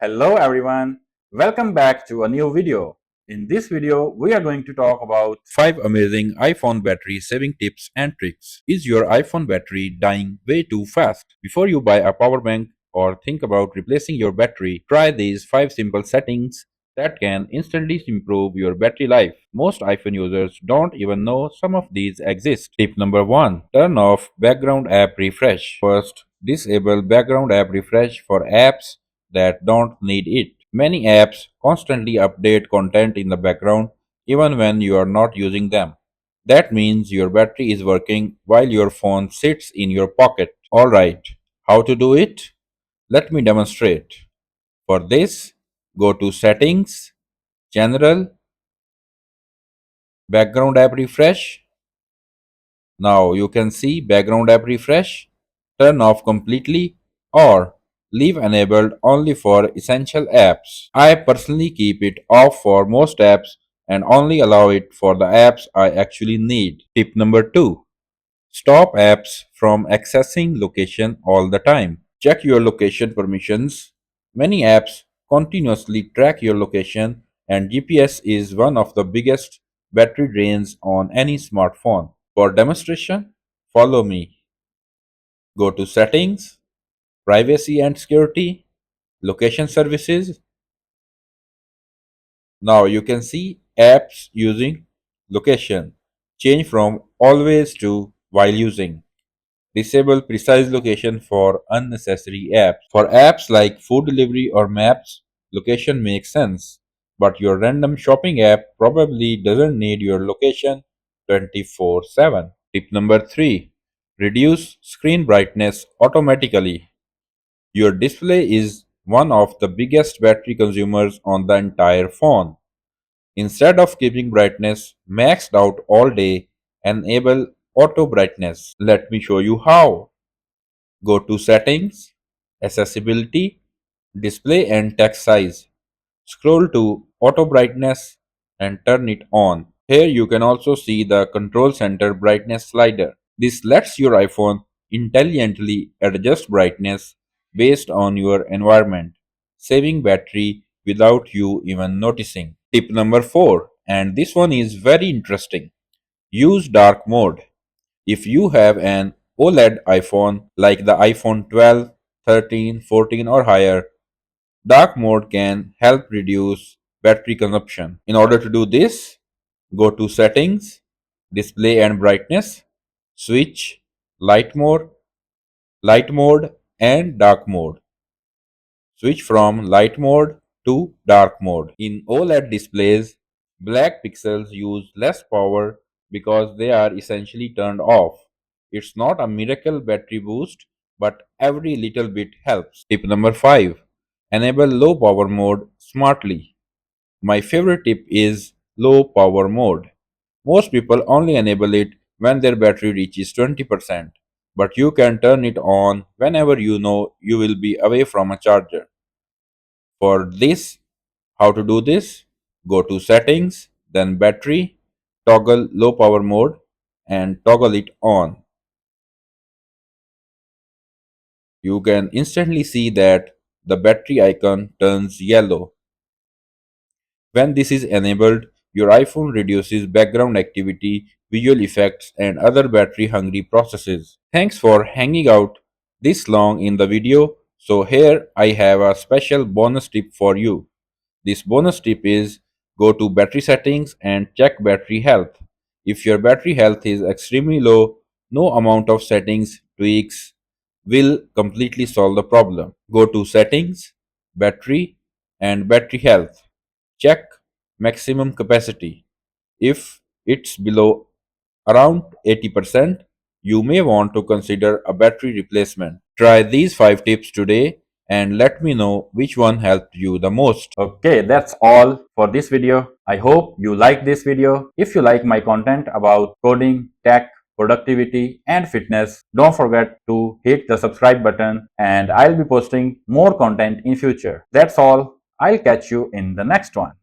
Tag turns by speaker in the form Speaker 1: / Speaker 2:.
Speaker 1: Hello everyone, welcome back to a new video. In this video, we are going to talk about 5 amazing iPhone battery saving tips and tricks. Is your iPhone battery dying way too fast? Before you buy a power bank or think about replacing your battery, try these 5 simple settings that can instantly improve your battery life. Most iPhone users don't even know some of these exist. Tip number 1. Turn off background app refresh. First, disable background app refresh for apps that don't need it. Many apps constantly update content in the background even when you are not using them. That means your battery is working while your phone sits in your pocket. Alright, how to do it? Let me demonstrate. For this, go to Settings, General, Background App Refresh. Now you can see background app refresh, turn off completely or leave enabled only for essential apps. I personally keep it off for most apps and only allow it for the apps I actually need. Tip number 2. Stop apps from accessing location all the time. Check your location permissions. Many apps continuously track your location and GPS is one of the biggest battery drains on any smartphone. For demonstration, follow me. Go to Settings, Privacy and Security, Location Services. Now you can see apps using location. Change from always to while using. Disable precise location for unnecessary apps. For apps like food delivery or maps, location makes sense. But your random shopping app probably doesn't need your location 24/7. Tip number 3. Reduce screen brightness automatically. Your display is one of the biggest battery consumers on the entire phone. Instead of keeping brightness maxed out all day, enable auto brightness. Let me show you how. Go to Settings, Accessibility, Display and Text Size. Scroll to Auto Brightness and turn it on. Here you can also see the Control Center brightness slider. This lets your iPhone intelligently adjust brightness based on your environment, saving battery without you even noticing. Tip number 4, and this one is very interesting. Use dark mode. If you have an OLED iPhone like the iPhone 12, 13, 14 or higher, dark mode can help reduce battery consumption. In order to do this, go to Settings, Display and Brightness, switch light mode and dark mode. Switch from light mode to dark mode. In OLED displays, black pixels use less power because they are essentially turned off. It's not a miracle battery boost, but every little bit helps. Tip number 5. Enable low power mode smartly. My favorite tip is low power mode. Most people only enable it when their battery reaches 20%, but you can turn it on whenever you know you will be away from a charger. For this, how to do this? Go to Settings, then Battery, toggle low power mode and toggle it on. You can instantly see that the battery icon turns yellow. When this is enabled, your iPhone reduces background activity, visual effects, and other battery hungry processes. Thanks for hanging out this long in the video. So, here I have a special bonus tip for you. This bonus tip is go to battery settings and check battery health. If your battery health is extremely low, no amount of settings tweaks will completely solve the problem. Go to settings, battery, and battery health. Check maximum capacity. If it's below around 80%, you may want to consider a battery replacement. Try these 5 tips today and let me know which one helped you the most. Okay, that's all for this video. I hope you like this video. If you like my content about coding, tech, productivity and fitness, don't forget to hit the subscribe button and I'll be posting more content in future. That's all. I'll catch you in the next one.